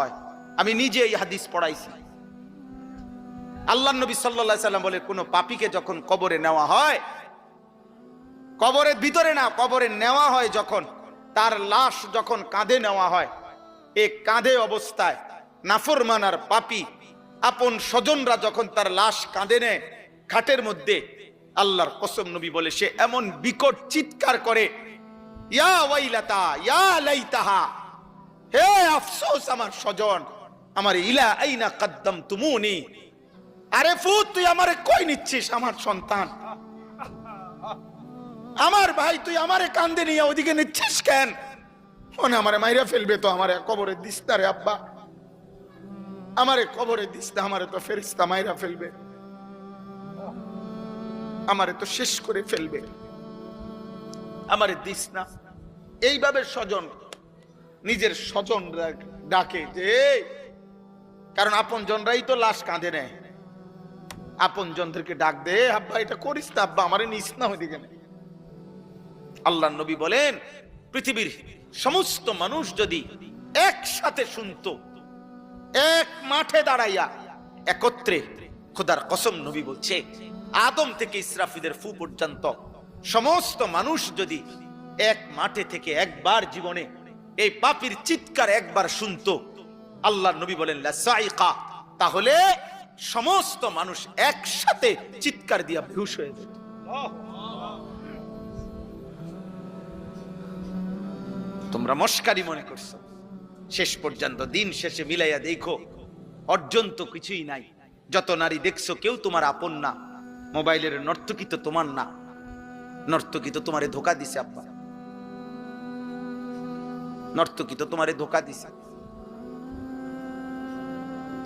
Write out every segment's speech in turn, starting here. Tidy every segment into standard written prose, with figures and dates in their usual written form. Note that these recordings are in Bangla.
হয়। আমি নিজে এই হাদিস পড়াইছি। আল্লাহর নবী সাল্লাল্লাহু আলাইহি সাল্লাম বলে, কোন পাপীকে যখন কবরে নেওয়া হয়, কবরের ভিতরে না, কবরে নেওয়া হয় যখন, তার লাশ যখন কাঁধে নেওয়া হয়, এই কাঁধে অবস্থায় নাফরমান আর পাপী আপন স্বজনরা যখন তার লাশ কাঁধে নেয় খাটের মধ্যে, আল্লাহর কসম নবী বলে, সে এমন বিকট চিৎকার করে, ইয়া ওয়াইলাতা ইয়া লাইতাহা, হে আফসোস আমার স্বজন, আমার ইলা আইনা কাদ্দামতুমুনি, আরে ফুত তুই আমারে কই নিচ্ছিস, আমার সন্তান, আমার ভাই, তুই আমারে কান্দে নিয়ে ওদিকে নিচ্ছিস কেন? মনে আমারে মাইরা ফেলবে তো, আমারে কবরে দিস না রে আব্বা, আমারে কবরে দিস না, আমারে তো ফেরেশতা মাইরা ফেলবে, আমারে তো শেষ করে ফেলবে, আমারে দিস না। এইভাবে স্বজন নিজের স্বজন ডাকে, যে কারণ আপন জনরাই তো লাশ কাঁধে নেয়, আপন জনদেরকে ডাক দে, আব্বা এটা করিস না, আব্বা আমারে নিস না ওইদিকে। আল্লাহ নবী বলেন, পৃথিবীর সমস্ত মানুষ যদি একসাথে শুনতো, এক মাঠে দাঁড়াইয়া একত্রে, খোদার কসম নবী বলছে, আদম থেকে ইসরাফিলের ফু পর্যন্ত সমস্ত মানুষ যদি এক মাঠে থেকে একবার জীবনে এই পাপীর চিৎকার একবার শুনতো, আল্লাহ নবী বলেন লাসাইকা, তাহলে সমস্ত মানুষ একসাথে চিৎকার দিয়া বেহুশ হয়ে যেত। তোমরা মস্কারি মনে করছো, শেষ পর্যন্ত দিন শেষে মিলাইয়া দেখো, অর্জন তো কিছুই নাই। যত নারী দেখছো কেউ তোমার আপন না, মোবাইলের নর্তকী তো তোমার না, নর্তকী তো তোমারে ধোকা দিছে আব্বা, নর্তকী তো তোমারে ধোকা দিছে,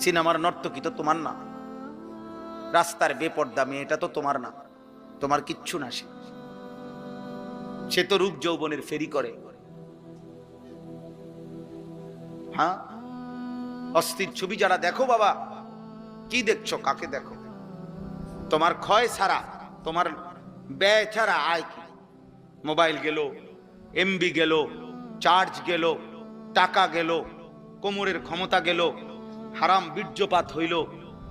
সিনেমার নর্তকী তো তোমার না, রাস্তার বেপর্দা মেয়েটা তো তোমার না, তোমার কিচ্ছু না, সে তো রূপ যৌবনের ফেরি করে। হ্যাঁ, অস্থির ছবি যারা দেখো বাবা, কি দেখছো, কাকে দেখো? তোমার ক্ষয় ছাড়া, তোমার ব্যয় ছাড়া আয় কি? মোবাইল গেল, এমবি গেল, চার্জ গেল, টাকা গেল, কোমরের ক্ষমতা গেল, হারাম বীর্যপাত হইল,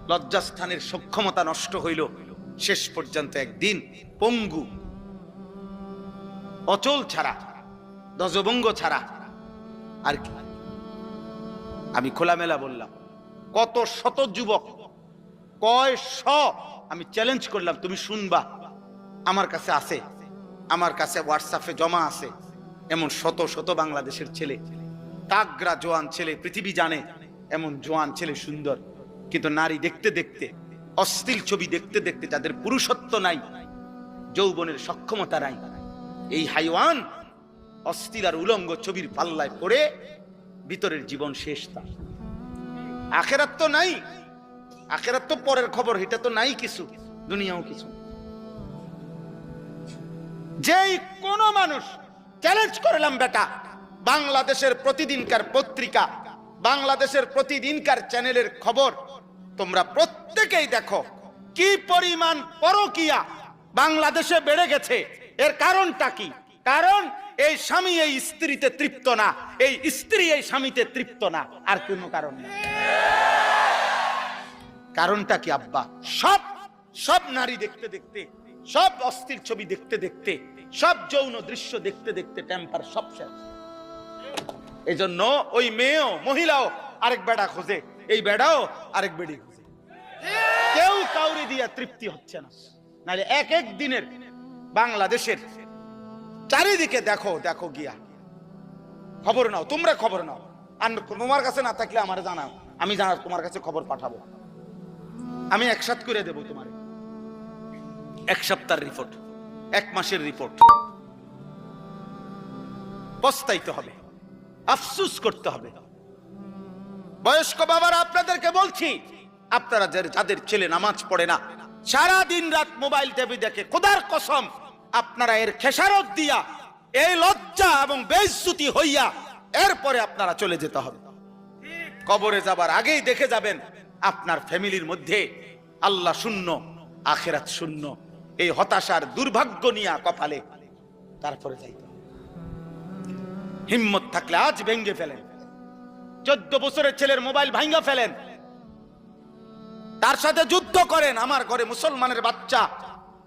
লজ্জাস্থানের সক্ষমতা নষ্ট হইল, শেষ পর্যন্ত একদিন পঙ্গু, অচল ছাড়া, ধ্বজভঙ্গ ছাড়া আর কি? আমি খোলামেলা বললাম, কত শত যুবক, কয় শ, আমি চ্যালেঞ্জ করলাম, তুমি শুনবা, আমার কাছে আছে, আমার কাছে হোয়াটসঅ্যাপে জমা আছে, এমন শত শত বাংলাদেশের ছেলে, তাগরা জোয়ান ছেলে, পৃথিবী জানে এমন জোয়ান ছেলে, সুন্দর, কিন্তু নারী দেখতে দেখতে, অশ্লীল ছবি দেখতে দেখতে, যাদের পুরুষত্ব নাই, যৌবনের সক্ষমতা নাই, এই হাইওয়ান অশ্লীল আর উলঙ্গ ছবির পাল্লায় পড়ে ভিতরের জীবন শেষ। তার আখেরাত তো নাই, আখেরাত তো পরের খবর, এটা তো নাই কিছু, দুনিয়াও কিছু। যেই কোন মানুষ, চ্যালেঞ্জ করলাম বেটা, বাংলাদেশের প্রতিদিনকার পত্রিকা, বাংলাদেশের প্রতিদিনকার চ্যানেলের খবর তোমরা প্রত্যেকেই দেখো, কি পরিমাণ পরকীয়া বাংলাদেশে বেড়ে গেছে। এর কারণটা কি? কারণ এই স্বামী এই স্ত্রীতে তৃপ্ত না, এই স্ত্রী এই স্বামীতে তৃপ্ত না, আর কোনো কারণ না। কারণটা কি আব্বা? সব সব নারী দেখতে দেখতে, সব অস্থির ছবি দেখতে দেখতে, সব যৌন দৃশ্য দেখতে দেখতে টেম্পার সব শেষ। এজন্য ওই মেয়েও, মহিলাও আরেক বেড়া খোঁজে, এই বেড়াও আরেক বেড়ি খোঁজে, কেউ কাউরি দিয়া তৃপ্তি হচ্ছে না। নাহলে এক এক দিনের বাংলাদেশের চারিদিকে দেখো, দেখো গিয়া খবর নাও, তোমরা খবর নাও, আর তোমার কাছে না থাকলে আমারে জানাও, আমি তোমার কাছে খবর পাঠাবো, আমি একসাথ করে দেবো তোমার, এক সপ্তাহের রিপোর্ট, এক মাসের রিপোর্ট। পস্তাইতে হবে, আফসোস করতে হবে। বয়স্ক বাবারা, আপনাদেরকে বলছি, আপনারা যাদের ছেলে নামাজ পড়ে না, সারা দিন রাত মোবাইল টিভি দেখে, খোদার কসম আপনারা এর খেসারত দিয়া, এই লজ্জা এবং বেইজ্জতি হইয়া এরপরে আপনারা চলে যেতে হবে। কবরে যাবার আগেই দেখে যাবেন আপনার ফ্যামিলির মধ্যে আল্লাহ শূন্য, আখিরাত শূন্য, এই হতাশার দুর্ভাগ্য নিয়ে কপালে, তারপরে যাইতে হবে। হিম্মত থাকলে আজ ভেঙ্গে ফেলেন, 14 বছরের ছেলের মোবাইল ভাঙা ফেলেন, তার সাথে যুদ্ধ করেন। আমার ঘরে মুসলমানের বাচ্চা,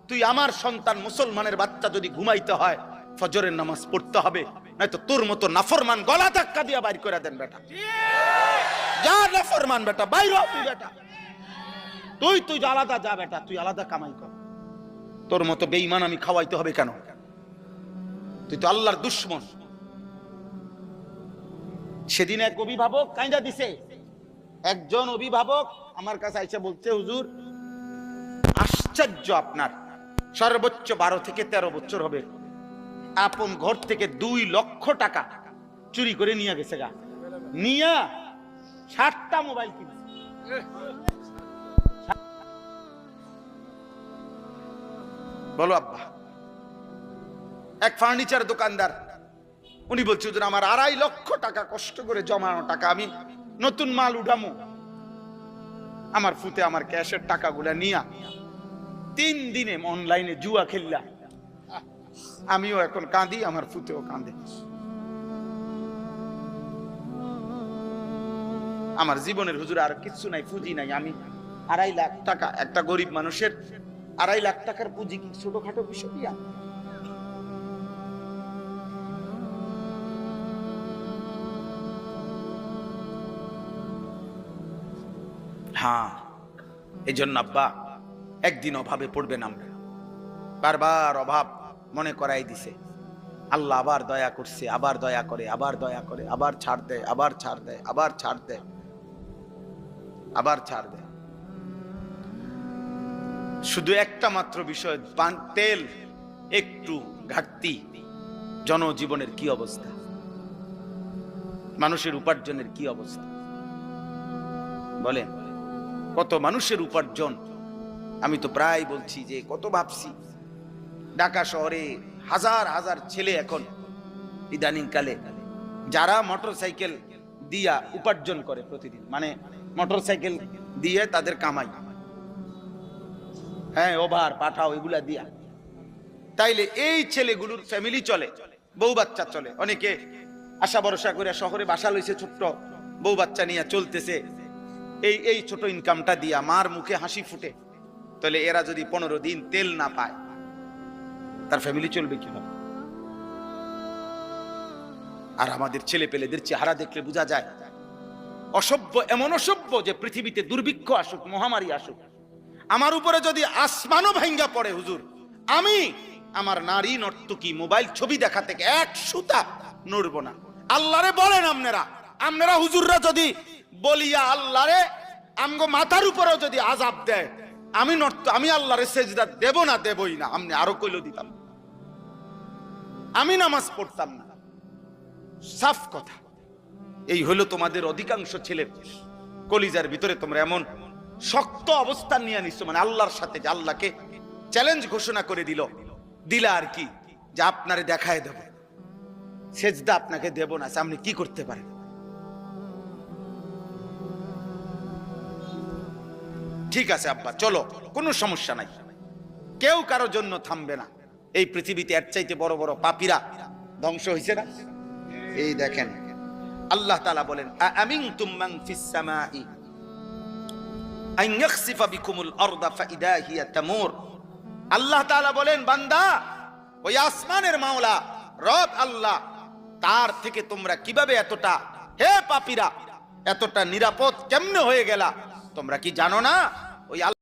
তুই আমার সন্তান মুসলমানের বাচ্চা যদি ঘুমাইতে হয় ফজরের নামাজ পড়তে হবে, নয়তো তোর মতো নাফরমান গলা ধাক্কা দিয়া বাইর করে দেন বেটা। যা নাফরমান বেটা, বাইর হ তুই বেটা, তুই আলাদা যা বেটা, তুই আলাদা কামাই কর। তোর মতো বেঈমান আমি খাওয়াইতে হবে কেন? তুই তো আল্লাহর দুশমন। সেদিন এক অভিভাবক কাঁদা দিছে, একজন অভিভাবক আমার কাছে এসে বলছে, হুজুর আশ্চর্য, আপনার সর্বোচ্চ 12 থেকে 13 বছর হবে, আপন ঘর থেকে 2 লক্ষ টাকা চুরি করে নিয়ে গেছে গা, নিয়া 60টা মোবাইল কিনছে। বলো আব্বা। এক ফার্নিচার দোকানদার, উনি বলছে হুজুর আমার 2.5 লক্ষ টাকা কষ্ট করে জমানো টাকা, আমি নতুন মাল উঠামো, আমার ফুতে আমার ক্যাশের টাকাগুলা নিয়া 3 দিনে অনলাইনে জুয়া খেললা। আমিও এখন কাঁদি, আমার ফুতেও কাঁদে। আমার জীবনের হুজুর আর কিছু নাই, পুঁজি নাই। আমি 2.5 লাখ টাকা, একটা গরিব মানুষের 2.5 লাখ টাকার পুঁজি কি ছোটখাটো বিষয় দিয়া? হ্যাঁ, এই জন্য আব্বা একদিন অভাবে পড়বে না। আমরা বারবার অভাব মনে করাই দিছে, আল্লাহ আবার দয়া করছে, আবার দয়া করে, আবার দয়া করে, আবার ছাড় দেয়, আবার ছাড় দেয়, আবার ছাড় দেয়, আবার ছাড় দেয়। শুধু একটা মাত্র বিষয়, তেল একটু ঘাটতি, জনজীবনের কি অবস্থা, মানুষের উপার্জনের কি অবস্থা বলেন? কত মানুষের উপার্জন, আমি তো প্রায় বলছি যে কত ভাবছি, ঢাকা শহরে হাজার হাজার ছেলে এখন ইদানিং কালে যারা মোটরসাইকেল দিয়া উপার্জন করে প্রতিদিন, মানে মোটরসাইকেল দিয়ে তাদের কামাই, হ্যাঁ ওভার পাঠাও এগুলা দিয়া, তাইলে এই ছেলেগুলোর ফ্যামিলি চলে, বউ বাচ্চা চলে। অনেকে আশা ভরসা করে শহরে বাসা লইছে, ছোট্ট বউ বাচ্চা নিয়ে চলতেছে, এই ছোট ইনকামটা দিয়া মার মুখে হাসি ফুটে। তাহলে এরা যদি 15 দিন তেল না পায়, তার ফ্যামিলি চলবে কিভাবে? আর আমাদের ছেলে পেলেদের চেহারা দেখলে বোঝা যায় অসভ্য, এমন অসভ্য যে পৃথিবীতে দুর্ভিক্ষ আসুক, মহামারী আসুক, আমার উপরে যদি আসমানও ভাঙ্গা পড়ে হুজুর, আমি আমার নারী নর্তকী মোবাইল ছবি দেখা থেকে 1 সুতা নড়ব না। আল্লাহরে বলেন আপনারা হুজুররা যদি বলিয়া আল্লাহরে আমগো মাথার উপরেও যদি আযাব দেয়, আমি আল্লাহরে সেজদা দেব না, দেবই না। আপনি আরো কইলো দিতাম, আমি নামাজ পড়তাম না, সাফ কথা। এই হলো তোমাদের অধিকাংশ ছেলে কলিজার ভিতরে, তোমরা এমন শক্ত অবস্থান নিয়ে নিছো, মানে আল্লাহর সাথে, যে আল্লাহকে চ্যালেঞ্জ ঘোষণা করে দিলা আর কি, যে আপনারে দেখায় দেব, সেজদা আপনাকে দেব না। আপনি কি করতে পারেন? ঠিক আছে আব্বা, চলো, কোনো সমস্যা নাই, কেউ কারোর জন্য থামবে না। এই পৃথিবীতে এর চাইতে বড় বড় পাপীরা ধ্বংস হয়েছে না? এই দেখেন আল্লাহ তাআলা বলেন, আমিনতুম মান ফিস সামাই আন ইয়াখসিফা বিকুমুল আরদা ফাইদা হিয়া তামুর। আল্লাহ তাআলা বলেন, বান্দা, ওই আসমানের মাওলা রব আল্লাহ, তার থেকে তোমরা কিভাবে এতটা, হে পাপীরা, এতটা নিরাপদ কেমনে হয়ে গেলা? তোমরা কি জানো না? ওই